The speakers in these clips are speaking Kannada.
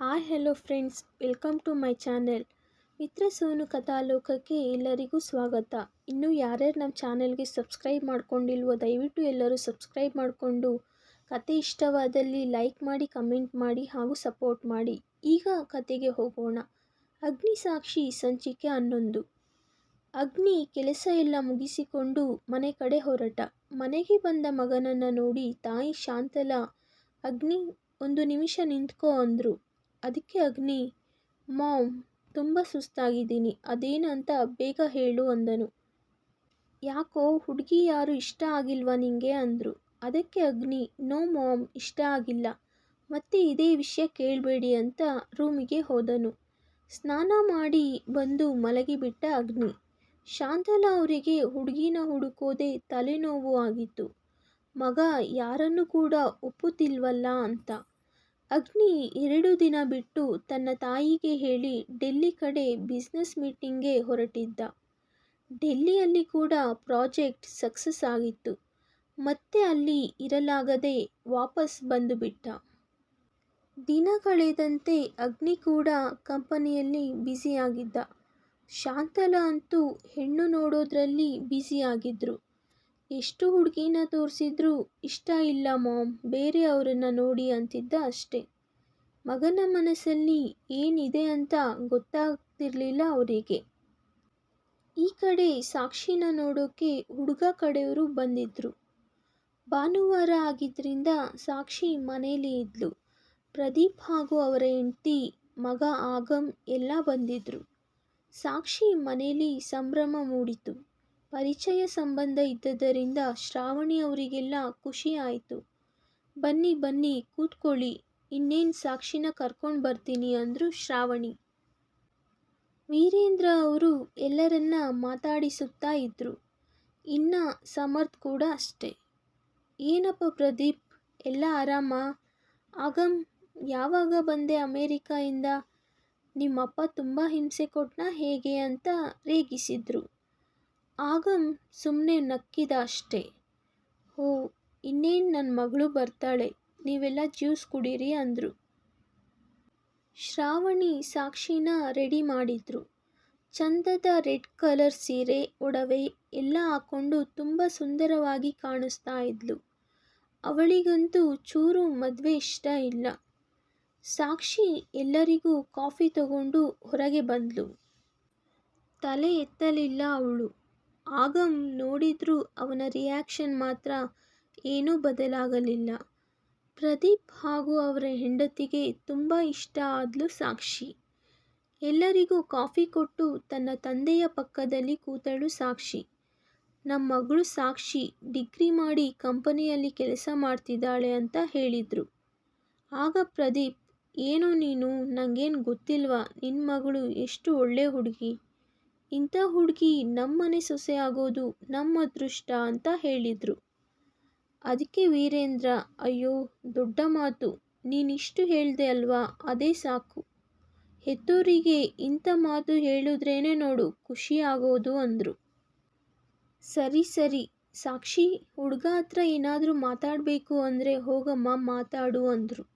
Hi hello friends, welcome to my channel. ಮಿತ್ರ ಸೋನು ಕಥಾಲೋಕಕ್ಕೆ ಎಲ್ಲರಿಗೂ ಸ್ವಾಗತ. ಇನ್ನೂ ಯಾರ್ಯಾರು ನಮ್ಮ ಚಾನೆಲ್ಗೆ ಸಬ್ಸ್ಕ್ರೈಬ್ ಮಾಡ್ಕೊಂಡಿಲ್ವೋ ದಯವಿಟ್ಟು ಎಲ್ಲರೂ ಸಬ್ಸ್ಕ್ರೈಬ್ ಮಾಡಿಕೊಂಡು ಕತೆ ಇಷ್ಟವಾದಲ್ಲಿ ಲೈಕ್ ಮಾಡಿ, ಕಮೆಂಟ್ ಮಾಡಿ ಹಾಗೂ ಸಪೋರ್ಟ್ ಮಾಡಿ. ಈಗ ಕತೆಗೆ ಹೋಗೋಣ. ಅಗ್ನಿಸಾಕ್ಷಿ ಸಂಚಿಕೆ 11. ಅಗ್ನಿ ಕೆಲಸ ಎಲ್ಲ ಮುಗಿಸಿಕೊಂಡು ಮನೆ ಕಡೆ ಹೊರಟ. ಮನೆಗೆ ಬಂದ ಮಗನನ್ನು ನೋಡಿ ತಾಯಿ ಶಾಂತಲಾ, ಅಗ್ನಿ ಒಂದು ನಿಮಿಷ ನಿಂತ್ಕೋ ಅಂದರು. ಅದಕ್ಕೆ ಅಗ್ನಿ, ಮಾಮ್ ತುಂಬ ಸುಸ್ತಾಗಿದ್ದೀನಿ, ಅದೇನಂತ ಬೇಗ ಹೇಳು ಅಂದನು. ಯಾಕೋ ಹುಡುಗಿ ಯಾರು ಇಷ್ಟ ಆಗಿಲ್ವಾ ನಿಂಗೆ ಅಂದರು. ಅದಕ್ಕೆ ಅಗ್ನಿ, ನೋ ಮಾಮ್, ಇಷ್ಟ ಆಗಿಲ್ಲ, ಮತ್ತೆ ಇದೇ ವಿಷಯ ಕೇಳಬೇಡಿ ಅಂತ ರೂಮಿಗೆ ಹೋದನು. ಸ್ನಾನ ಮಾಡಿ ಬಂದು ಮಲಗಿಬಿಟ್ಟ ಅಗ್ನಿ. ಶಾಂತಲಾ ಅವರಿಗೆ ಹುಡುಗಿನ ಹುಡುಕೋದೆ ತಲೆನೋವು ಆಗಿತ್ತು. ಮಗ ಯಾರನ್ನು ಕೂಡ ಒಪ್ಪುತ್ತಿಲ್ವಲ್ಲ ಅಂತ. ಅಗ್ನಿ 2 ದಿನ ಬಿಟ್ಟು ತನ್ನ ತಾಯಿಗೆ ಹೇಳಿ ಡೆಲ್ಲಿ ಕಡೆ ಬಿಸ್ನೆಸ್ ಮೀಟಿಂಗ್ಗೆ ಹೊರಟಿದ್ದ. ಡೆಲ್ಲಿಯಲ್ಲಿ ಕೂಡ ಪ್ರಾಜೆಕ್ಟ್ ಸಕ್ಸಸ್ ಆಗಿತ್ತು. ಮತ್ತೆ ಅಲ್ಲಿ ಇರಲಾಗದೆ ವಾಪಸ್ ಬಂದುಬಿಟ್ಟ. ದಿನ ಕಳೆದಂತೆ ಅಗ್ನಿ ಕೂಡ ಕಂಪನಿಯಲ್ಲಿ ಬ್ಯುಸಿಯಾಗಿದ್ದ. ಶಾಂತಲಾ ಅಂತೂ ಹೆಣ್ಣು ನೋಡೋದ್ರಲ್ಲಿ ಬ್ಯುಸಿಯಾಗಿದ್ರು. ಎಷ್ಟು ಹುಡುಗಿನ ತೋರಿಸಿದ್ರೂ ಇಷ್ಟ ಇಲ್ಲ ಮಾಮ್, ಬೇರೆ ಅವರನ್ನು ನೋಡಿ ಅಂತಿದ್ದ ಅಷ್ಟೆ. ಮಗನ ಮನಸ್ಸಲ್ಲಿ ಏನಿದೆ ಅಂತ ಗೊತ್ತಾಗ್ತಿರ್ಲಿಲ್ಲ ಅವರಿಗೆ. ಈ ಕಡೆ ಸಾಕ್ಷಿನ ನೋಡೋಕೆ ಹುಡುಗ ಕಡೆಯವರು ಬಂದಿದ್ರು. ಭಾನುವಾರ ಆಗಿದ್ರಿಂದ ಸಾಕ್ಷಿ ಮನೇಲಿ ಇದ್ಲು. ಪ್ರದೀಪ್ ಹಾಗೂ ಅವರ ಹೆಂಡತಿ, ಮಗ ಆಗಮ್ ಎಲ್ಲ ಬಂದಿದ್ರು. ಸಾಕ್ಷಿ ಮನೇಲಿ ಸಂಭ್ರಮ ಮೂಡಿತು. ಪರಿಚಯ ಸಂಬಂಧ ಇದ್ದದರಿಂದ ಶ್ರಾವಣಿ ಅವರಿಗೆಲ್ಲ ಖುಷಿ ಆಯಿತು. ಬನ್ನಿ ಬನ್ನಿ ಕೂತ್ಕೊಳ್ಳಿ, ಇನ್ನೇನು ಸಾಕ್ಷಿನ ಕರ್ಕೊಂಡು ಬರ್ತೀನಿ ಅಂದರು ಶ್ರಾವಣಿ. ವೀರೇಂದ್ರ ಅವರು ಎಲ್ಲರನ್ನ ಮಾತಾಡಿಸುತ್ತಾ ಇದ್ರು. ಇನ್ನ ಸಮರ್ಥ್ ಕೂಡ ಅಷ್ಟೆ. ಏನಪ್ಪ ಪ್ರದೀಪ್, ಎಲ್ಲ ಆರಾಮ? ಆಗಮ್, ಯಾವಾಗ ಬಂದೆ ಅಮೇರಿಕಾಯಿಂದ? ನಿಮ್ಮಪ್ಪ ತುಂಬ ಹಿಂಸೆ ಕೊಟ್ನಾ ಹೇಗೆ ಅಂತ ರೇಗಿಸಿದ್ರು. ಆಗಮ್ ಸುಮ್ಮನೆ ನಕ್ಕಿದ ಅಷ್ಟೆ. ಓ, ಇನ್ನೇನು ನನ್ನ ಮಗಳು ಬರ್ತಾಳೆ, ನೀವೆಲ್ಲ ಜ್ಯೂಸ್ ಕುಡೀರಿ ಅಂದರು. ಶ್ರಾವಣಿ ಸಾಕ್ಷಿನ ರೆಡಿ ಮಾಡಿದ್ರು. ಚಂದದ ರೆಡ್ ಕಲರ್ ಸೀರೆ, ಒಡವೆ ಎಲ್ಲ ಹಾಕೊಂಡು ತುಂಬ ಸುಂದರವಾಗಿ ಕಾಣಿಸ್ತಾ ಇದ್ಲು. ಅವಳಿಗಂತೂ ಚೂರು ಮದುವೆ ಇಷ್ಟ ಇಲ್ಲ. ಸಾಕ್ಷಿ ಎಲ್ಲರಿಗೂ ಕಾಫಿ ತಗೊಂಡು ಹೊರಗೆ ಬಂದ್ಲು. ತಲೆ ಎತ್ತಲಿಲ್ಲ ಅವಳು. ಆಗಮ್ ನೋಡಿದ್ರೂ ಅವನ ರಿಯಾಕ್ಷನ್ ಮಾತ್ರ ಏನೂ ಬದಲಾಗಲಿಲ್ಲ. ಪ್ರದೀಪ್ ಹಾಗೂ ಅವರ ಹೆಂಡತಿಗೆ ತುಂಬ ಇಷ್ಟ ಆದ್ಲು ಸಾಕ್ಷಿ. ಎಲ್ಲರಿಗೂ ಕಾಫಿ ಕೊಟ್ಟು ತನ್ನ ತಂದೆಯ ಪಕ್ಕದಲ್ಲಿ ಕೂತಳು ಸಾಕ್ಷಿ. ನಮ್ಮ ಮಗಳು ಸಾಕ್ಷಿ ಡಿಗ್ರಿ ಮಾಡಿ ಕಂಪನಿಯಲ್ಲಿ ಕೆಲಸ ಮಾಡ್ತಿದ್ದಾಳೆ ಅಂತ ಹೇಳಿದ್ರು. ಆಗ ಪ್ರದೀಪ್, ಏನೋ ನೀನು, ನನಗೇನು ಗೊತ್ತಿಲ್ವಾ, ನಿನ್ನ ಮಗಳು ಎಷ್ಟು ಒಳ್ಳೆ ಹುಡುಗಿ, ಇಂಥ ಹುಡುಗಿ ನಮ್ಮನೆ ಸೊಸೆ ಆಗೋದು ನಮ್ಮ ಅದೃಷ್ಟ ಅಂತ ಹೇಳಿದರು. ಅದಕ್ಕೆ ವೀರೇಂದ್ರ, ಅಯ್ಯೋ ದೊಡ್ಡ ಮಾತು, ನೀನಿಷ್ಟು ಹೇಳ್ದೆ ಅಲ್ವಾ, ಅದೇ ಸಾಕು, ಹೆತ್ತೋರಿಗೆ ಇಂಥ ಮಾತು ಹೇಳಿದ್ರೇನೆ ನೋಡು ಖುಷಿ ಆಗೋದು ಅಂದರು. ಸರಿ ಸರಿ ಸಾಕ್ಷಿ, ಹುಡುಗ ಹತ್ರ ಏನಾದರೂ ಮಾತಾಡಬೇಕು ಅಂದರೆ ಹೋಗಮ್ಮ ಮಾತಾಡು ಅಂದರು.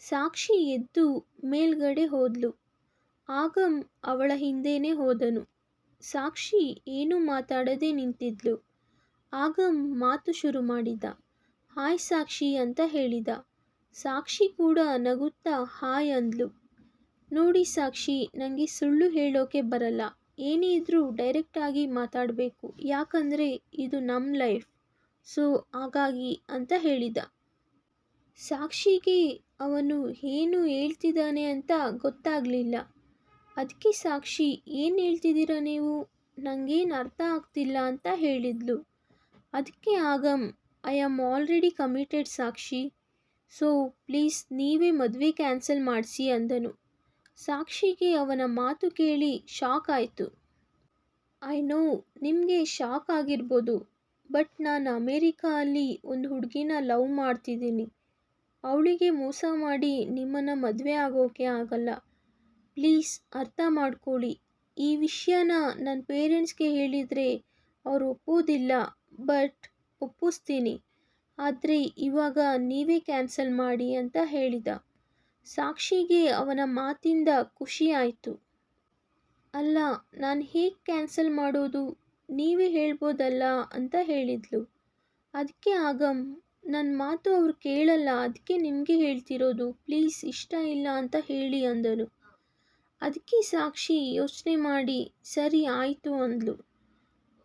ಸಾಕ್ಷಿ ಎದ್ದು ಮೇಲ್ಗಡೆ ಹೋದ್ಲು. ಆಗಮ್ ಅವಳ ಹಿಂದೆನೇ ಹೋದನು. ಸಾಕ್ಷಿ ಏನೂ ಮಾತಾಡದೆ ನಿಂತಿದ್ಲು. ಆಗಮ್ ಮಾತು ಶುರು ಮಾಡಿದ. ಹಾಯ್ ಸಾಕ್ಷಿ ಅಂತ ಹೇಳಿದ. ಸಾಕ್ಷಿ ಕೂಡ ನಗುತ್ತಾ ಹಾಯ್ ಅಂದ್ಲು. ನೋಡಿ ಸಾಕ್ಷಿ, ನನಗೆ ಸುಳ್ಳು ಹೇಳೋಕೆ ಬರಲ್ಲ, ಏನೇ ಇದ್ರೂ ಡೈರೆಕ್ಟಾಗಿ ಮಾತಾಡಬೇಕು, ಯಾಕಂದರೆ ಇದು ನಮ್ಮ ಲೈಫ್, ಸೊ ಹಾಗಾಗಿ ಅಂತ ಹೇಳಿದ. ಸಾಕ್ಷಿಗೆ ಅವನು ಏನು ಹೇಳ್ತಿದ್ದಾನೆ ಅಂತ ಗೊತ್ತಾಗಲಿಲ್ಲ. ಅದಕ್ಕೆ ಸಾಕ್ಷಿ, ಏನು ಹೇಳ್ತಿದ್ದೀರಾ ನೀವು, ನನಗೇನು ಅರ್ಥ ಆಗ್ತಿಲ್ಲ ಅಂತ ಹೇಳಿದ್ಲು. ಅದಕ್ಕೆ Agam, I am already committed Sakshi, so please ನೀವೇ ಮದುವೆ ಕ್ಯಾನ್ಸಲ್ ಮಾಡಿಸಿ ಅಂದನು. ಸಾಕ್ಷಿಗೆ ಅವನ ಮಾತು ಕೇಳಿ ಶಾಕ್ ಆಯಿತು. ಐ ನೋ ನಿಮಗೆ ಶಾಕ್ ಆಗಿರ್ಬೋದು, ಬಟ್ ನಾನು ಅಮೇರಿಕಾ ಅಲ್ಲಿ ಒಂದು ಹುಡುಗಿನ ಲವ್ ಮಾಡ್ತಿದ್ದೀನಿ. ಅವಳಿಗೆ ಮೋಸ ಮಾಡಿ ನಿಮ್ಮನ್ನು ಮದುವೆ ಆಗೋಕೆ ಆಗಲ್ಲ. ಪ್ಲೀಸ್ ಅರ್ಥ ಮಾಡ್ಕೊಳ್ಳಿ. ಈ ವಿಷಯನ ನನ್ನ ಪೇರೆಂಟ್ಸ್ಗೆ ಹೇಳಿದರೆ ಅವರು ಒಪ್ಪೋದಿಲ್ಲ, ಬಟ್ ಒಪ್ಪಿಸ್ತೀನಿ, ಆದರೆ ಇವಾಗ ನೀವೇ ಕ್ಯಾನ್ಸಲ್ ಮಾಡಿ ಅಂತ ಹೇಳಿದ. ಸಾಕ್ಷಿಗೆ ಅವನ ಮಾತಿಂದ ಖುಷಿ ಆಯಿತು. ಅಲ್ಲ, ನಾನು ಹೇಗೆ ಕ್ಯಾನ್ಸಲ್ ಮಾಡೋದು, ನೀವೇ ಹೇಳ್ಬೋದಲ್ಲ ಅಂತ ಹೇಳಿದ್ಲು. ಅದಕ್ಕೆ ಆಗಮ್, ನನ್ನ ಮಾತು ಅವ್ರು ಕೇಳಲ್ಲ, ಅದಕ್ಕೆ ನಿಮಗೆ ಹೇಳ್ತಿರೋದು, ಪ್ಲೀಸ್ ಇಷ್ಟ ಇಲ್ಲ ಅಂತ ಹೇಳಿ ಅಂದನು. ಅದಕ್ಕೆ ಸಾಕ್ಷಿ ಯೋಚನೆ ಮಾಡಿ ಸರಿ ಆಯಿತು ಅಂದ್ಲು.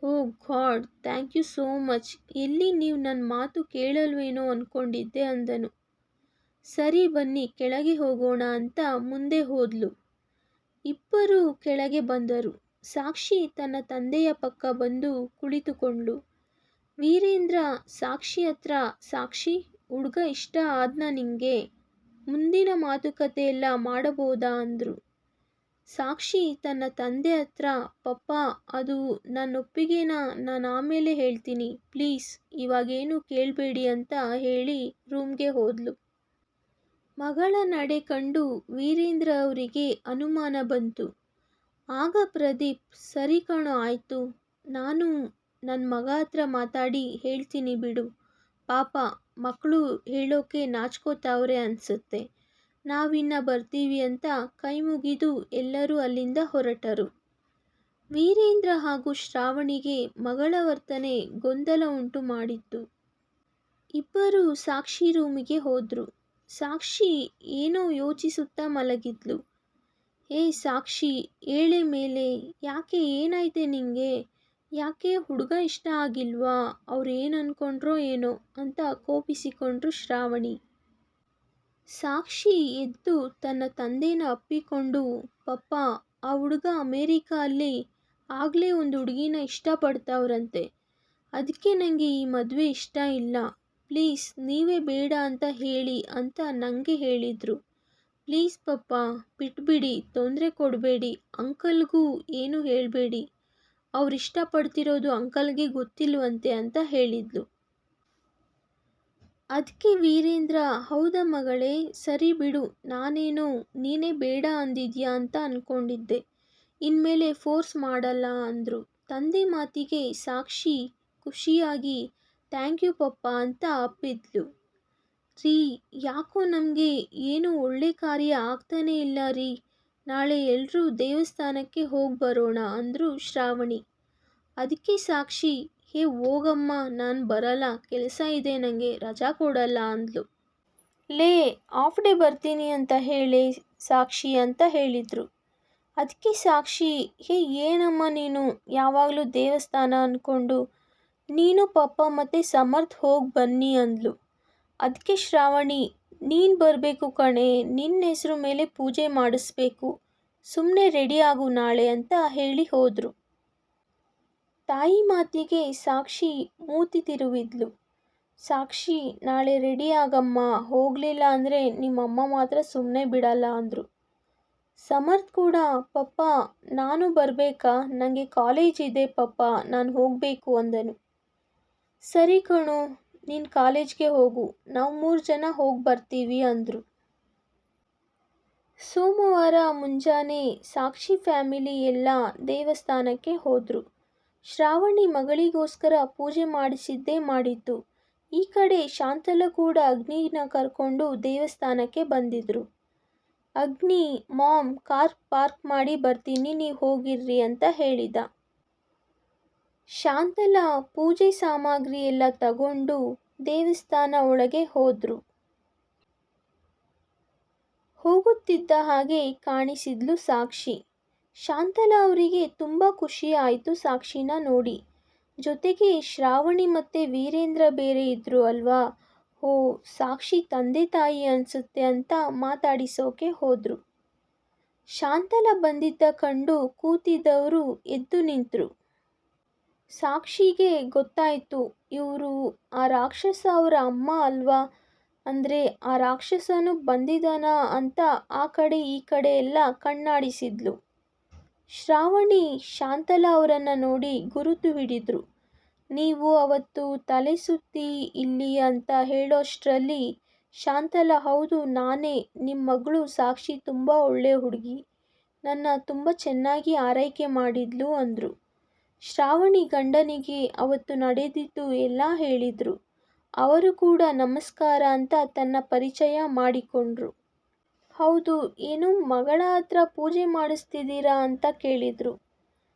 Oh god, thank you so much. ಎಲ್ಲಿ ನೀವು ನನ್ನ ಮಾತು ಕೇಳಲ್ವೇನೋ ಅಂದ್ಕೊಂಡಿದ್ದೆ ಅಂದನು. ಸರಿ ಬನ್ನಿ ಕೆಳಗೆ ಹೋಗೋಣ ಅಂತ ಮುಂದೆ ಹೋದ್ಲು. ಇಬ್ಬರು ಕೆಳಗೆ ಬಂದರು. ಸಾಕ್ಷಿ ತನ್ನ ತಂದೆಯ ಪಕ್ಕ ಬಂದು ಕುಳಿತುಕೊಂಡ್ಳು. ವೀರೇಂದ್ರ ಸಾಕ್ಷಿ ಹತ್ರ, ಸಾಕ್ಷಿ, ಹುಡುಗ ಇಷ್ಟ ಆದ್ನ ನಿಂಗೆ? ಮುಂದಿನ ಮಾತುಕತೆ ಎಲ್ಲ ಮಾಡಬಹುದಾ ಅಂದರು. ಸಾಕ್ಷಿ ತನ್ನ ತಂದೆ ಹತ್ರ, ಪಪ್ಪ, ಅದು ನನ್ನ ಒಪ್ಪಿಗೆನ ನಾನು ಆಮೇಲೆ ಹೇಳ್ತೀನಿ, ಪ್ಲೀಸ್ ಇವಾಗೇನು ಕೇಳಬೇಡಿ ಅಂತ ಹೇಳಿ ರೂಮ್ಗೆ ಹೋದ್ಲು. ಮಗಳ ನಡೆ ಕಂಡು ವೀರೇಂದ್ರ ಅವರಿಗೆ ಅನುಮಾನ ಬಂತು. ಆಗ ಪ್ರದೀಪ್, ಸರಿ ಕಣೋ, ಆಯಿತು, ನಾನು ನನ್ನ ಮಗ ಹತ್ರ ಮಾತಾಡಿ ಹೇಳ್ತೀನಿ ಬಿಡು. ಪಾಪ ಮಕ್ಕಳು ಹೇಳೋಕೆ ನಾಚ್ಕೋತಾವ್ರೆ ಅನ್ಸುತ್ತೆ, ನಾವಿನ್ನ ಬರ್ತೀವಿ ಅಂತ ಕೈ ಮುಗಿದು ಎಲ್ಲರೂ ಅಲ್ಲಿಂದ ಹೊರಟರು. ವೀರೇಂದ್ರ ಹಾಗೂ ಶ್ರಾವಣಿಗೆ ಮಗಳ ವರ್ತನೆ ಗೊಂದಲ ಉಂಟು ಮಾಡಿತ್ತು. ಇಬ್ಬರು ಸಾಕ್ಷಿ ರೂಮಿಗೆ ಹೋದ್ರು. ಸಾಕ್ಷಿ ಏನೋ ಯೋಚಿಸುತ್ತಾ ಮಲಗಿದ್ಲು. ಏ ಸಾಕ್ಷಿ, ಏಳೆ ಮೇಲೆ, ಯಾಕೆ, ಏನಾಯ್ತೆ ನಿಂಗೆ? ಯಾಕೆ ಹುಡುಗ ಇಷ್ಟ ಆಗಿಲ್ವಾ? ಅವ್ರು ಏನು ಅನ್ಕೊಂಡ್ರೋ ಏನೋ ಅಂತ ಕೋಪಿಸಿಕೊಂಡ್ರು ಶ್ರಾವಣಿ. ಸಾಕ್ಷಿ ಎದ್ದು ತನ್ನ ತಂದೆನ ಅಪ್ಪಿಕೊಂಡು, ಪಪ್ಪ, ಆ ಹುಡುಗ ಅಮೇರಿಕಾ ಆಗಲೇ ಒಂದು ಹುಡುಗಿನ ಇಷ್ಟಪಡ್ತಾವ್ರಂತೆ, ಅದಕ್ಕೆ ನನಗೆ ಈ ಮದುವೆ ಇಷ್ಟ ಇಲ್ಲ, ಪ್ಲೀಸ್ ನೀವೇ ಬೇಡ ಅಂತ ಹೇಳಿ ಅಂತ ನನಗೆ ಹೇಳಿದರು. ಪ್ಲೀಸ್ ಪಪ್ಪ, ಬಿಟ್ಬಿಡಿ, ತೊಂದರೆ ಕೊಡಬೇಡಿ, ಅಂಕಲ್ಗೂ ಏನೂ ಹೇಳಬೇಡಿ, ಅವ್ರು ಇಷ್ಟಪಡ್ತಿರೋದು ಅಂಕಲ್ಗೆ ಗೊತ್ತಿಲ್ವಂತೆ ಅಂತ ಹೇಳಿದ್ಲು. ಅದಕ್ಕೆ ವೀರೇಂದ್ರ, ಹೌದಾ ಮಗಳೇ, ಸರಿ ಬಿಡು, ನಾನೇನೋ ನೀನೇ ಬೇಡ ಅಂದಿದ್ಯಾ ಅಂತ ಅಂದ್ಕೊಂಡಿದ್ದೆ, ಇನ್ಮೇಲೆ ಫೋರ್ಸ್ ಮಾಡಲ್ಲ ಅಂದರು. ತಂದೆ ಮಾತಿಗೆ ಸಾಕ್ಷಿ ಖುಷಿಯಾಗಿ ಥ್ಯಾಂಕ್ ಯು ಪಪ್ಪ ಅಂತ ಅಪ್ಪಿದ್ಲು. ರೀ, ಯಾಕೋ ನಮಗೆ ಏನು ಒಳ್ಳೆ ಕಾರ್ಯ ಆಗ್ತಾನೇ ಇಲ್ಲ ರೀ, ನಾಳೆ ಎಲ್ಲರೂ ದೇವಸ್ಥಾನಕ್ಕೆ ಹೋಗಿ ಬರೋಣ ಅಂದರು ಶ್ರಾವಣಿ. ಅದಕ್ಕೆ ಸಾಕ್ಷಿ, ಹೇ ಹೋಗಮ್ಮ, ನಾನು ಬರಲ್ಲ, ಕೆಲಸ ಇದೆ, ನನಗೆ ರಜಾ ಕೊಡಲ್ಲ ಅಂದ್ಲು. ಲೇ, ಆಫ್ ಡೇ ಬರ್ತೀನಿ ಅಂತ ಹೇಳಿ ಸಾಕ್ಷಿ ಅಂತ ಹೇಳಿದರು. ಅದಕ್ಕೆ ಸಾಕ್ಷಿ, ಹೇ ಏನಮ್ಮ ನೀನು ಯಾವಾಗಲೂ ದೇವಸ್ಥಾನ ಅಂದ್ಕೊಂಡು, ನೀನು ಪಪ್ಪ ಮತ್ತು ಸಮರ್ಥ್ ಹೋಗಿ ಬನ್ನಿ ಅಂದ್ಲು. ಅದಕ್ಕೆ ಶ್ರಾವಣಿ, ನೀನು ಬರಬೇಕು ಕಣೆ, ನಿನ್ನ ಹೆಸರು ಮೇಲೆ ಪೂಜೆ ಮಾಡಿಸ್ಬೇಕು, ಸುಮ್ಮನೆ ರೆಡಿ ಆಗು ನಾಳೆ ಅಂತ ಹೇಳಿ ಹೋದರು. ತಾಯಿ ಮಾತಿಗೆ ಸಾಕ್ಷಿ ಮೂತಿ ತಿರುವಿದ್ಲು. ಸಾಕ್ಷಿ, ನಾಳೆ ರೆಡಿ ಆಗಮ್ಮ, ಹೋಗಲಿಲ್ಲ ಅಂದರೆ ನಿಮ್ಮಮ್ಮ ಮಾತ್ರ ಸುಮ್ಮನೆ ಬಿಡಲ್ಲ ಅಂದರು. ಸಮರ್ಥ್ ಕೂಡ, ಪಪ್ಪ ನಾನು ಬರಬೇಕಾ, ನನಗೆ ಕಾಲೇಜ್ ಇದೆ ಪಪ್ಪ, ನಾನು ಹೋಗಬೇಕು ಅಂದನು. ಸರಿ ಕಣೋ, ನೀನು ಕಾಲೇಜ್ಗೆ ಹೋಗು, ನಾವು 3 ಜನ ಹೋಗಿ ಬರ್ತೀವಿ ಅಂದರು. ಸೋಮವಾರ ಮುಂಜಾನೆ ಸಾಕ್ಷಿ ಫ್ಯಾಮಿಲಿ ಎಲ್ಲ ದೇವಸ್ಥಾನಕ್ಕೆ ಹೋದರು. ಶ್ರಾವಣಿ ಮಗಳಿಗೋಸ್ಕರ ಪೂಜೆ ಮಾಡಿಸಿದ್ದೇ ಮಾಡಿತ್ತು. ಈ ಕಡೆ ಶಾಂತಲ ಕೂಡ ಅಗ್ನಿನ ಕರ್ಕೊಂಡು ದೇವಸ್ಥಾನಕ್ಕೆ ಬಂದಿದ್ರು. ಅಗ್ನಿ, ಮಾಮ್, ಕಾರ್ ಪಾರ್ಕ್ ಮಾಡಿ ಬರ್ತೀನಿ, ನೀವು ಹೋಗಿರ್ರಿ ಅಂತ ಹೇಳಿದ. ಶಾಂತಲ ಪೂಜೆ ಸಾಮಗ್ರಿ ಎಲ್ಲ ತಗೊಂಡು ದೇವಸ್ಥಾನ ಒಳಗೆ ಹೋದ್ರು. ಹೋಗುತ್ತಿದ್ದ ಹಾಗೆ ಕಾಣಿಸಿದ್ಲು ಸಾಕ್ಷಿ. ಶಾಂತಲ ಅವರಿಗೆ ತುಂಬ ಖುಷಿ ಆಯಿತು ಸಾಕ್ಷಿನ ನೋಡಿ. ಜೊತೆಗೆ ಶ್ರಾವಣಿ ಮತ್ತು ವೀರೇಂದ್ರ ಬೇರೆ ಇದ್ರು ಅಲ್ವಾ, ಓ ಸಾಕ್ಷಿ ತಂದೆ ತಾಯಿ ಅನಿಸುತ್ತೆ ಅಂತ ಮಾತಾಡಿಸೋಕೆ ಹೋದರು. ಶಾಂತಲ ಬಂದಿದ್ದ ಕಂಡು ಕೂತಿದ್ದವರು ಎದ್ದು ನಿಂತರು. ಸಾಕ್ಷಿಗೆ ಗೊತ್ತಾಯಿತು, ಇವರು ಆ ರಾಕ್ಷಸ ಅವರ ಅಮ್ಮ ಅಲ್ವಾ, ಅಂದರೆ ಆ ರಾಕ್ಷಸನು ಬಂದಿದ್ದಾನ ಅಂತ ಆ ಕಡೆ ಈ ಕಡೆ ಎಲ್ಲ ಕಣ್ಣಾಡಿಸಿದ್ಲು. ಶ್ರಾವಣಿ ಶಾಂತಲ ಅವರನ್ನು ನೋಡಿ ಗುರುತು ಹಿಡಿದ್ರು. ನೀವು ಅವತ್ತು ತಲೆ ಸುತ್ತಿ ಇಲ್ಲಿ ಅಂತ ಹೇಳೋಷ್ಟರಲ್ಲಿ ಶಾಂತಲ, ಹೌದು ನಾನೇ, ನಿಮ್ಮ ಮಗಳು ಸಾಕ್ಷಿ ತುಂಬ ಒಳ್ಳೆ ಹುಡುಗಿ, ನನ್ನ ತುಂಬ ಚೆನ್ನಾಗಿ ಆರೈಕೆ ಮಾಡಿದ್ಲು ಅಂದರು. ಶ್ರಾವಣಿ ಗಂಡನಿಗೆ ಅವತ್ತು ನಡೆದಿದ್ದು ಎಲ್ಲ ಹೇಳಿದರು. ಅವರು ಕೂಡ ನಮಸ್ಕಾರ ಅಂತ ತನ್ನ ಪರಿಚಯ ಮಾಡಿಕೊಂಡ್ರು. ಹೌದು, ಏನು ಮಗಳ ಹತ್ರ ಪೂಜೆ ಮಾಡಿಸ್ತಿದ್ದೀರಾ ಅಂತ ಕೇಳಿದ್ರು.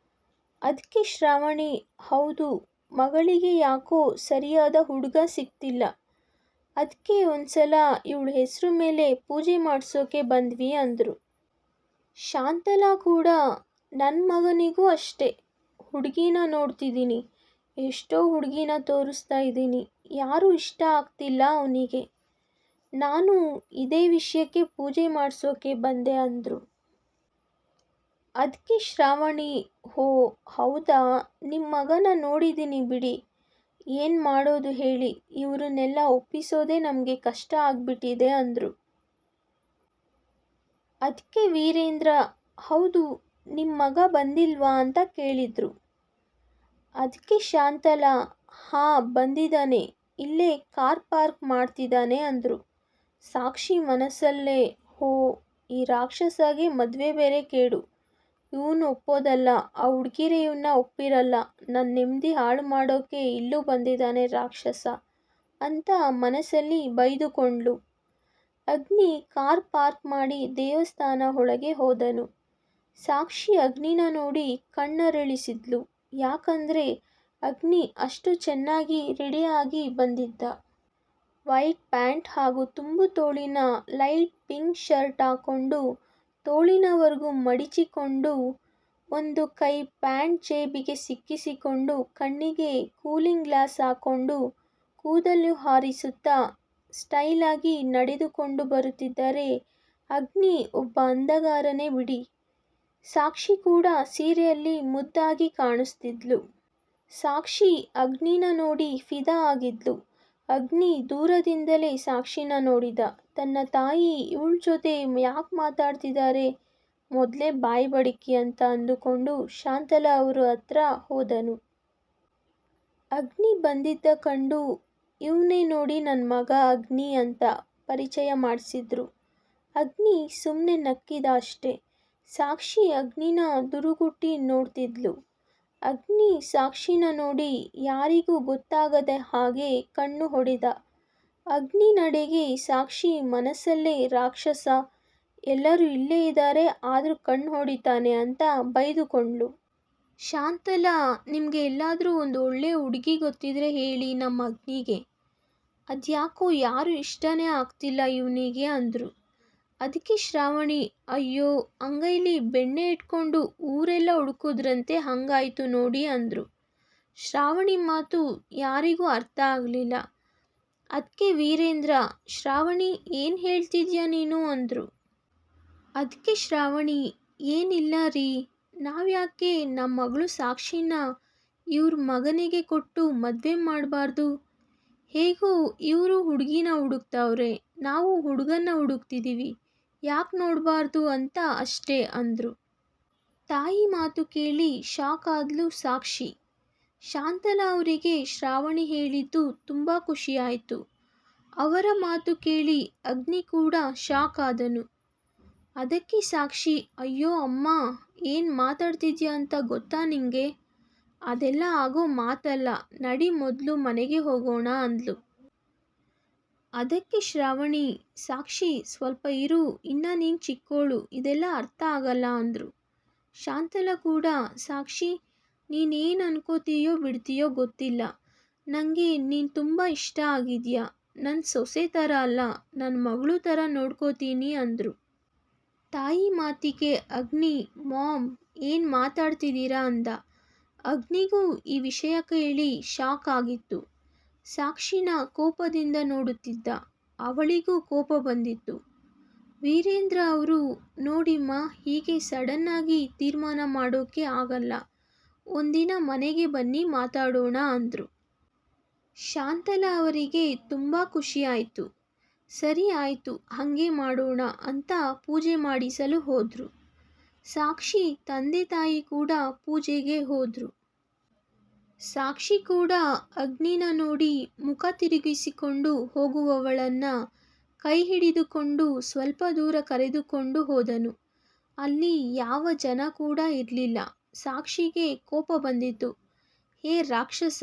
ಅದಕ್ಕೆ ಶ್ರಾವಣಿ, ಹೌದು, ಮಗಳಿಗೆ ಯಾಕೋ ಸರಿಯಾದ ಹುಡುಗ ಸಿಗ್ತಿಲ್ಲ, ಅದಕ್ಕೆ ಒಂದ್ಸಲ ಇವಳ ಹೆಸರು ಮೇಲೆ ಪೂಜೆ ಮಾಡಿಸೋಕೆ ಬಂದ್ವಿ ಅಂದರು. ಶಾಂತಲಾ ಕೂಡ, ನನ್ನ ಮಗನಿಗೂ ಅಷ್ಟೇ, ಹುಡುಗಿನ ನೋಡ್ತಿದ್ದೀನಿ, ಎಷ್ಟೋ ಹುಡುಗಿನ ತೋರಿಸ್ತಾ ಇದ್ದೀನಿ, ಯಾರೂ ಇಷ್ಟ ಆಗ್ತಿಲ್ಲ ಅವನಿಗೆ, ನಾನು ಇದೇ ವಿಷಯಕ್ಕೆ ಪೂಜೆ ಮಾಡಿಸೋಕೆ ಬಂದೆ ಅಂದರು. ಅದಕ್ಕೆ ಶ್ರಾವಣಿ, ಹೋ ಹೌದಾ, ನಿಮ್ಮ ಮಗನ ನೋಡಿದ್ದೀನಿ ಬಿಡಿ, ಏನು ಮಾಡೋದು ಹೇಳಿ, ಇವರನ್ನೆಲ್ಲ ಒಪ್ಪಿಸೋದೇ ನಮಗೆ ಕಷ್ಟ ಆಗಿಬಿಟ್ಟಿದೆ ಅಂದರು. ಅದಕ್ಕೆ ವೀರೇಂದ್ರ, ಹೌದು, ನಿಮ್ಮ ಮಗ ಬಂದಿಲ್ವಾ ಅಂತ ಕೇಳಿದರು. ಅದಕ್ಕೆ ಶಾಂತಲಾ, ಹಾಂ ಬಂದಿದ್ದಾನೆ, ಇಲ್ಲೇ ಕಾರ್ ಪಾರ್ಕ್ ಮಾಡ್ತಿದ್ದಾನೆ ಅಂದರು. ಸಾಕ್ಷಿ ಮನಸ್ಸಲ್ಲೇ, ಹೋ, ಈ ರಾಕ್ಷಸಗೆ ಮದುವೆ ಬೇರೆ ಕೇಡು, ಇವನು ಒಪ್ಪೋದಲ್ಲ, ಆ ಹುಡುಗಿರೇ ಇವನ್ನ ಒಪ್ಪಿರಲ್ಲ, ನನ್ನ ನೆಮ್ಮದಿ ಹಾಳು ಮಾಡೋಕೆ ಇಲ್ಲೂ ಬಂದಿದ್ದಾನೆ ರಾಕ್ಷಸ ಅಂತ ಮನಸ್ಸಲ್ಲಿ ಬೈದುಕೊಂಡ್ಳು. ಅಗ್ನಿ ಕಾರ್ ಪಾರ್ಕ್ ಮಾಡಿ ದೇವಸ್ಥಾನ ಒಳಗೆ ಹೋದನು. ಸಾಕ್ಷಿ ಅಗ್ನಿನ ನೋಡಿ ಕಣ್ಣರಳಿಸಿದ್ಲು, ಯಾಕಂದರೆ ಅಗ್ನಿ ಅಷ್ಟು ಚೆನ್ನಾಗಿ ರೆಡಿಯಾಗಿ ಬಂದಿದ್ದ. ವೈಟ್ ಪ್ಯಾಂಟ್ ಹಾಗೂ ತುಂಬು ತೋಳಿನ ಲೈಟ್ ಪಿಂಕ್ ಶರ್ಟ್ ಹಾಕ್ಕೊಂಡು ತೋಳಿನವರೆಗೂ ಮಡಿಚಿಕೊಂಡು, ಒಂದು ಕೈ ಪ್ಯಾಂಟ್ ಜೇಬಿಗೆ ಸಿಕ್ಕಿಸಿಕೊಂಡು, ಕಣ್ಣಿಗೆ ಕೂಲಿಂಗ್ ಗ್ಲಾಸ್ ಹಾಕ್ಕೊಂಡು, ಕೂದಲು ಹಾರಿಸುತ್ತಾ ಸ್ಟೈಲಾಗಿ ನಡೆದುಕೊಂಡು ಬರುತ್ತಿದ್ದರೆ ಅಗ್ನಿ ಒಬ್ಬ ಅಂದಗಾರನೇ ಬಿಡಿ. ಸಾಕ್ಷಿ ಕೂಡ ಸೀರೆಯಲ್ಲಿ ಮುದ್ದಾಗಿ ಕಾಣಿಸ್ತಿದ್ಲು. ಸಾಕ್ಷಿ ಅಗ್ನಿನ ನೋಡಿ ಫಿದಾ ಆಗಿದ್ಲು. ಅಗ್ನಿ ದೂರದಿಂದಲೇ ಸಾಕ್ಷಿನ ನೋಡಿದ. ತನ್ನ ತಾಯಿ ಇವಳ ಜೊತೆ ಯಾಕೆ ಮಾತಾಡ್ತಿದ್ದಾರೆ, ಮೊದಲೇ ಬಾಯಿ ಬಡಿಕಿ ಅಂತ ಅಂದುಕೊಂಡು ಶಾಂತಲಾ ಅವರ ಹತ್ರ ಹೋದನು. ಅಗ್ನಿ ಬಂದಿದ್ದ ಕಂಡು, ಇವನೇ ನೋಡಿ ನನ್ನ ಮಗ ಅಗ್ನಿ ಅಂತ ಪರಿಚಯ ಮಾಡಿಸಿದ್ರು. ಅಗ್ನಿ ಸುಮ್ಮನೆ ನಕ್ಕಿದ ಅಷ್ಟೆ. ಸಾಕ್ಷಿ ಅಗ್ನಿನ ದುರುಗುಟ್ಟಿ ನೋಡ್ತಿದ್ಲು. ಅಗ್ನಿ ಸಾಕ್ಷಿನ ನೋಡಿ ಯಾರಿಗೂ ಗೊತ್ತಾಗದ ಹಾಗೆ ಕಣ್ಣು ಹೊಡೆದ. ಅಗ್ನಿ ನಡೆಗೆ ಸಾಕ್ಷಿ ಮನಸ್ಸಲ್ಲೇ, ರಾಕ್ಷಸ, ಎಲ್ಲರೂ ಇಲ್ಲೇ ಇದ್ದಾರೆ ಆದರೂ ಕಣ್ಣು ಹೊಡಿತಾನೆ ಅಂತ ಬೈದುಕೊಂಡ್ಳು. ಶಾಂತಲಾ, ನಿಮಗೆ ಎಲ್ಲಾದರೂ ಒಂದು ಒಳ್ಳೆ ಹುಡುಗಿ ಗೊತ್ತಿದ್ರೆ ಹೇಳಿ ನಮ್ಮ ಅಗ್ನಿಗೆ, ಅದ್ಯಾಕೋ ಯಾರೂ ಇಷ್ಟನೇ ಆಗ್ತಿಲ್ಲ ಇವನಿಗೆ ಅಂದರು. ಅದಕ್ಕೆ ಶ್ರಾವಣಿ, ಅಯ್ಯೋ, ಅಂಗೈಲಿ ಬೆಣ್ಣೆ ಇಟ್ಕೊಂಡು ಊರೆಲ್ಲ ಹುಡುಕಿದ್ರಂತೆ, ಹಂಗಾಯ್ತು ನೋಡಿ ಅಂದರು. ಶ್ರಾವಣಿ ಮಾತು ಯಾರಿಗೂ ಅರ್ಥ ಆಗಲಿಲ್ಲ. ಅದಕ್ಕೆ ವೀರೇಂದ್ರ, ಶ್ರಾವಣಿ, ಏನು ಹೇಳ್ತಿದ್ಯಾ ನೀನು ಅಂದರು. ಅದಕ್ಕೆ ಶ್ರಾವಣಿ, ಏನಿಲ್ಲ ರೀ, ನಾವ್ಯಾಕೆ ನಮ್ಮ ಮಗಳು ಸಾಕ್ಷಿನ ಇವ್ರ ಮಗನಿಗೆ ಕೊಟ್ಟು ಮದುವೆ ಮಾಡಬಾರ್ದು, ಹೇಗೂ ಇವರು ಹುಡುಗಿನ ಹುಡುಕ್ತಾವ್ರೆ, ನಾವು ಹುಡುಗನ್ನ ಹುಡುಕ್ತಿದ್ದೀವಿ, ಯಾಕೆ ನೋಡಬಾರ್ದು ಅಂತ ಅಷ್ಟೇ ಅಂದರು. ತಾಯಿ ಮಾತು ಕೇಳಿ ಶಾಕ್ ಆದ್ಲು ಸಾಕ್ಷಿ. ಶಾಂತಲಾ ಅವರಿಗೆ ಶ್ರಾವಣಿ ಹೇಳಿದ್ದು ತುಂಬ ಖುಷಿಯಾಯಿತು. ಅವರ ಮಾತು ಕೇಳಿ ಅಗ್ನಿ ಕೂಡ ಶಾಕ್ ಆದನು. ಅದಕ್ಕೆ ಸಾಕ್ಷಿ, ಅಯ್ಯೋ ಅಮ್ಮ, ಏನು ಮಾತಾಡ್ತಿದ್ಯಾ ಅಂತ ಗೊತ್ತಾ ನಿಂಗೆ, ಅದೆಲ್ಲ ಆಗೋ ಮಾತಲ್ಲ, ನಡಿ ಮೊದಲು ಮನೆಗೆ ಹೋಗೋಣ ಅಂದ್ಲು. ಅದಕ್ಕೆ ಶ್ರಾವಣಿ, ಸಾಕ್ಷಿ ಸ್ವಲ್ಪ ಇರು, ಇನ್ನು ನೀನು ಚಿಕ್ಕೋಳು, ಇದೆಲ್ಲ ಅರ್ಥ ಆಗಲ್ಲ ಅಂದರು. ಶಾಂತಲಾ ಕೂಡ, ಸಾಕ್ಷಿ, ನೀನೇನು ಅನ್ಕೋತೀಯೋ ಬಿಡ್ತೀಯೋ ಗೊತ್ತಿಲ್ಲ, ನನಗೆ ನೀನು ತುಂಬ ಇಷ್ಟ ಆಗಿದೆಯಾ, ನನ್ನ ಸೊಸೆ ಥರ ಅಲ್ಲ, ನನ್ನ ಮಗಳು ಥರ ನೋಡ್ಕೋತೀನಿ ಅಂದರು. ತಾಯಿ ಮಾತಿಗೆ ಅಗ್ನಿ, ಮಾಮ್, ಏನು ಮಾತಾಡ್ತಿದ್ದೀರಾ ಅಂದ. ಅಗ್ನಿಗೂ ಈ ವಿಷಯ ಕೇಳಿ ಶಾಕ್ ಆಗಿತ್ತು. ಸಾಕ್ಷಿನ ಕೋಪದಿಂದ ನೋಡುತ್ತಿದ್ದ. ಅವಳಿಗೂ ಕೋಪ ಬಂದಿತ್ತು. ವೀರೇಂದ್ರ ಅವರು, ನೋಡಿಮ್ಮ, ಹೀಗೆ ಸಡನ್ನಾಗಿ ತೀರ್ಮಾನ ಮಾಡೋಕೆ ಆಗಲ್ಲ, ಒಂದಿನ ಮನೆಗೆ ಬನ್ನಿ ಮಾತಾಡೋಣ ಅಂದರು. ಶಾಂತಲಾ ಅವರಿಗೆ ತುಂಬ ಖುಷಿಯಾಯಿತು. ಸರಿ ಆಯಿತು, ಹಾಗೆ ಮಾಡೋಣ ಅಂತ ಪೂಜೆ ಮಾಡಿಸಲು ಹೋದರು. ಸಾಕ್ಷಿ ತಂದೆ ತಾಯಿ ಕೂಡ ಪೂಜೆಗೆ ಹೋದರು. ಸಾಕ್ಷಿ ಕೂಡ ಅಗ್ನಿನ ನೋಡಿ ಮುಖ ತಿರುಗಿಸಿಕೊಂಡು ಹೋಗುವವಳನ್ನು ಕೈ ಹಿಡಿದುಕೊಂಡು ಸ್ವಲ್ಪ ದೂರ ಕರೆದುಕೊಂಡು ಹೋದನು. ಅಲ್ಲಿ ಯಾವ ಜನ ಕೂಡ ಇರಲಿಲ್ಲ. ಸಾಕ್ಷಿಗೆ ಕೋಪ ಬಂದಿತು. ಹೇ ರಾಕ್ಷಸ,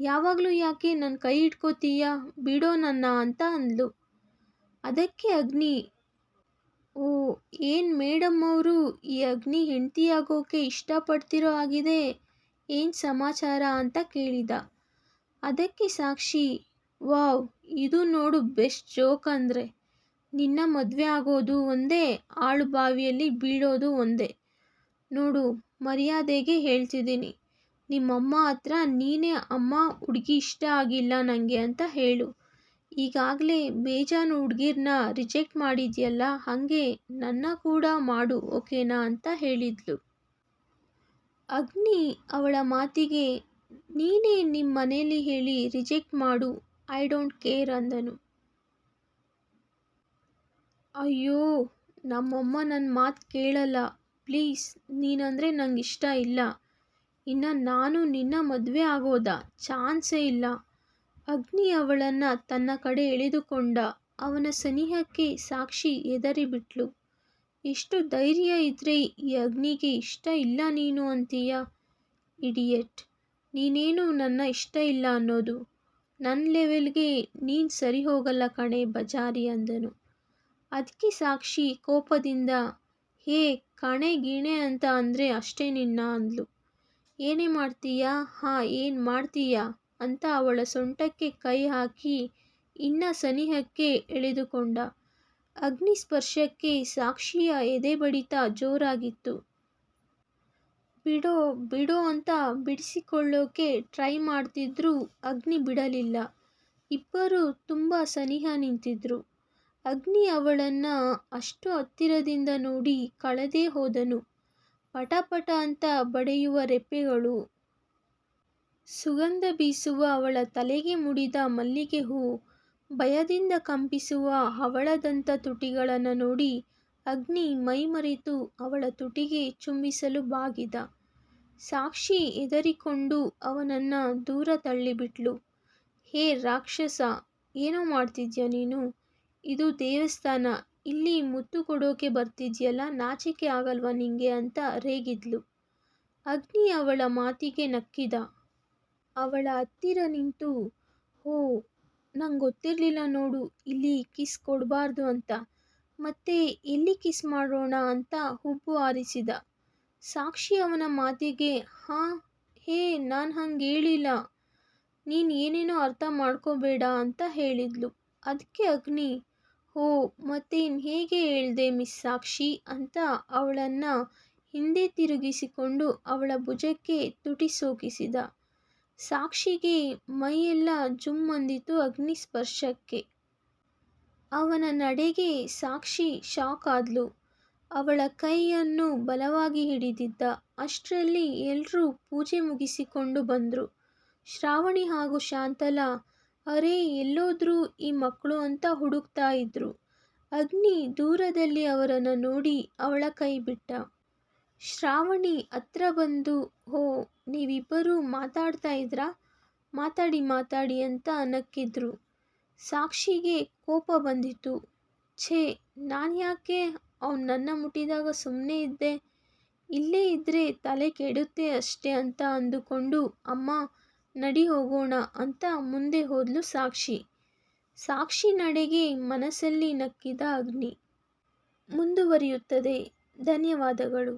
ಯಾವಾಗಲೂ ಯಾಕೆ ನನ್ನ ಕೈ ಹಿಡ್ಕೋತೀಯ, ಬಿಡೋ ನನ್ನ ಅಂತ ಅಂದ್ಲು. ಅದಕ್ಕೆ ಅಗ್ನಿ, ಓ, ಏನು ಮೇಡಮ್ ಅವರು ಈ ಅಗ್ನಿ ಹೆಂಡತಿಯಾಗೋಕೆ ಇಷ್ಟಪಡ್ತಿರೋ ಆಗಿದೆ, ಏನು ಸಮಾಚಾರ ಅಂತ ಕೇಳಿದ. ಅದಕ್ಕೆ ಸಾಕ್ಷಿ, ವಾವ್, ಇದು ನೋಡು ಬೆಸ್ಟ್ ಜೋಕ್ ಅಂದರೆ. ನಿನ್ನ ಮದುವೆ ಆಗೋದು ಒಂದೇ, ಆಳು ಬಾವಿಯಲ್ಲಿ ಬೀಳೋದು ಒಂದೇ. ನೋಡು, ಮರ್ಯಾದೆಗೆ ಹೇಳ್ತಿದ್ದೀನಿ, ನಿಮ್ಮಮ್ಮ ಹತ್ರ ನೀನೇ ಅಮ್ಮ ಹುಡುಗಿ ಇಷ್ಟ ಆಗಿಲ್ಲ ನನಗೆ ಅಂತ ಹೇಳು. ಈಗಾಗಲೇ ಬೇಜಾನು ಹುಡುಗಿರ್ನ ರಿಜೆಕ್ಟ್ ಮಾಡಿದ್ಯಲ್ಲ, ಹಾಗೆ ನನ್ನ ಕೂಡ ಮಾಡು ಓಕೆನಾ ಅಂತ ಹೇಳಿದ್ಲು. ಅಗ್ನಿ ಅವಳ ಮಾತಿಗೆ ನೀನೇ ನಿಮ್ಮ ಮನೇಲಿ ಹೇಳಿ ರಿಜೆಕ್ಟ್ ಮಾಡು, ಐ ಡೋಂಟ್ ಕೇರ್ ಅಂದನು. ಅಯ್ಯೋ, ನಮ್ಮಮ್ಮ ನನ್ನ ಮಾತು ಕೇಳಲ್ಲ, ಪ್ಲೀಸ್, ನೀನಂದರೆ ನಂಗೆ ಇಷ್ಟ ಇಲ್ಲ. ಇನ್ನು ನಾನು ನಿನ್ನ ಮದುವೆ ಆಗೋದಾ, ಚಾನ್ಸೇ ಇಲ್ಲ. ಅಗ್ನಿ ಅವಳನ್ನು ತನ್ನ ಕಡೆ ಎಳೆದುಕೊಂಡ. ಅವನ ಸನಿಹಕ್ಕೆ ಸಾಕ್ಷಿ ಹೆದರಿಬಿಟ್ಲು. ಎಷ್ಟು ಧೈರ್ಯ ಇದ್ರೆ ಈ ಅಗ್ನಿಗೆ ಇಷ್ಟ ಇಲ್ಲ ನೀನು ಅಂತೀಯ? ಇಡಿಯಟ್, ನೀನೇನು ನನ್ನ ಇಷ್ಟ ಇಲ್ಲ ಅನ್ನೋದು? ನನ್ನ ಲೆವೆಲ್ಗೆ ನೀನು ಸರಿ ಹೋಗಲ್ಲ ಕಣೆ ಬಜಾರಿ ಅಂದನು. ಅದಕ್ಕೆ ಸಾಕ್ಷಿ ಕೋಪದಿಂದ, ಹೇ ಕಣೆ ಗಿಣೆ ಅಂತ ಅಂದರೆ ಅಷ್ಟೇ ನಿನ್ನ ಅಂದ್ಲು. ಏನೇ ಮಾಡ್ತೀಯಾ? ಹಾಂ, ಏನು ಮಾಡ್ತೀಯಾ ಅಂತ ಅವಳ ಸೊಂಟಕ್ಕೆ ಕೈ ಹಾಕಿ ಇನ್ನ ಸನಿಹಕ್ಕೆ ಎಳೆದುಕೊಂಡ. ಅಗ್ನಿ ಸ್ಪರ್ಶಕ್ಕೆ ಸಾಕ್ಷಿಯ ಎದೆ ಬಡಿತ ಜೋರಾಗಿತ್ತು. ಬಿಡೋ ಬಿಡೋ ಅಂತ ಬಿಡಿಸಿಕೊಳ್ಳೋಕೆ ಟ್ರೈ ಮಾಡ್ತಿದ್ರು. ಅಗ್ನಿ ಬಿಡಲಿಲ್ಲ. ಇಬ್ಬರು ತುಂಬ ಸನಿಹ ನಿಂತಿದ್ರು. ಅಗ್ನಿ ಅವಳನ್ನು ಅಷ್ಟು ಹತ್ತಿರದಿಂದ ನೋಡಿ ಕಳೆದೇ ಹೋದನು. ಪಟಪಟ ಅಂತ ಬಡಿಯುವ ರೆಪ್ಪೆಗಳು, ಸುಗಂಧ ಬೀಸುವ ಅವಳ ತಲೆಗೆ ಮುಡಿದ ಮಲ್ಲಿಗೆ ಹೂ, ಭಯದಿಂದ ಕಂಪಿಸುವ ಹವಳದಂಥ ತುಟಿಗಳನ್ನು ನೋಡಿ ಅಗ್ನಿ ಮೈಮರೆತು ಅವಳ ತುಟಿಗೆ ಚುಂಬಿಸಲು ಬಾಗಿದ. ಸಾಕ್ಷಿ ಹೆದರಿಕೊಂಡು ಅವನನ್ನು ದೂರ ತಳ್ಳಿಬಿಟ್ಲು. ಹೇ ರಾಕ್ಷಸ, ಏನೋ ಮಾಡ್ತಿದ್ಯಾ ನೀನು? ಇದು ದೇವಸ್ಥಾನ, ಇಲ್ಲಿ ಮುತ್ತು ಕೊಡೋಕೆ ಬರ್ತಿದ್ಯಲ್ಲ, ನಾಚಿಕೆ ಆಗಲ್ವಾ ನಿಂಗೆ ಅಂತ ರೇಗಿದ್ಲು. ಅಗ್ನಿ ಅವಳ ಮಾತಿಗೆ ನಕ್ಕಿದ. ಅವಳ ಹತ್ತಿರ ನಿಂತು, ಓ, ನಂಗೆ ಗೊತ್ತಿರಲಿಲ್ಲ ನೋಡು ಇಲ್ಲಿ ಕಿಸ್ ಕೊಡಬಾರ್ದು ಅಂತ. ಮತ್ತೆ ಎಲ್ಲಿ ಕಿಸ್ ಮಾಡೋಣ ಅಂತ ಹುಬ್ಬು ಹಾರಿಸಿದ. ಸಾಕ್ಷಿ ಅವನ ಮಾತಿಗೆ, ಹಾಂ, ಹೇ, ನಾನು ಹಂಗೆ ಹೇಳಿಲ್ಲ, ನೀನು ಏನೇನೋ ಅರ್ಥ ಮಾಡ್ಕೋಬೇಡ ಅಂತ ಹೇಳಿದ್ಲು. ಅದಕ್ಕೆ ಅಗ್ನಿ, ಓ, ಮತ್ತೇನು ಹೇಗೆ ಹೇಳ್ದೆ ಮಿಸ್ ಸಾಕ್ಷಿ ಅಂತ ಅವಳನ್ನು ಹಿಂದೆ ತಿರುಗಿಸಿಕೊಂಡು ಅವಳ ಭುಜಕ್ಕೆ ತುಟಿ ಸೋಕಿಸಿದ. ಸಾಕ್ಷಿಗೆ ಮೈಯೆಲ್ಲ ಜುಮ್ ಅಂದಿತು ಅಗ್ನಿ ಸ್ಪರ್ಶಕ್ಕೆ. ಅವನ ನಡೆಗೆ ಸಾಕ್ಷಿ ಶಾಕ್ ಆದ್ಲು. ಅವಳ ಕೈಯನ್ನು ಬಲವಾಗಿ ಹಿಡಿದಿದ್ದ. ಅಷ್ಟರಲ್ಲಿ ಎಲ್ಲರೂ ಪೂಜೆ ಮುಗಿಸಿಕೊಂಡು ಬಂದರು. ಶ್ರಾವಣಿ ಹಾಗೂ ಶಾಂತಲಾ ಅರೇ ಎಲ್ಲೋದ್ರು ಈ ಮಕ್ಕಳು ಅಂತ ಹುಡುಕ್ತಾ ಇದ್ರು. ಅಗ್ನಿ ದೂರದಲ್ಲಿ ಅವರನ್ನು ನೋಡಿ ಅವಳ ಕೈ ಬಿಟ್ಟ. ಶ್ರಾವಣಿ ಹತ್ರ ಬಂದು, ಓ, ನೀವಿಬ್ಬರೂ ಮಾತಾಡ್ತಾ ಇದ್ರಾ? ಮಾತಾಡಿ ಮಾತಾಡಿ ಅಂತ ನಕ್ಕಿದ್ರು. ಸಾಕ್ಷಿಗೆ ಕೋಪ ಬಂದಿತು. ಛೇ, ನಾನು ಯಾಕೆ ಅವನು ನನ್ನ ಮುಟ್ಟಿದಾಗ ಸುಮ್ಮನೆ ಇದ್ದೆ? ಇಲ್ಲೇ ಇದ್ದರೆ ತಲೆ ಕೆಡುತ್ತೆ ಅಷ್ಟೇ ಅಂತ ಅಂದುಕೊಂಡು, ಅಮ್ಮ ನಡಿ ಹೋಗೋಣ ಅಂತ ಮುಂದೆ ಹೋದ್ಲು ಸಾಕ್ಷಿ. ಸಾಕ್ಷಿ ನಡೆಗೆ ಮನಸ್ಸಲ್ಲಿ ನಕ್ಕಿದ ಅಗ್ನಿ. ಮುಂದುವರಿಯುತ್ತದೆ. ಧನ್ಯವಾದಗಳು.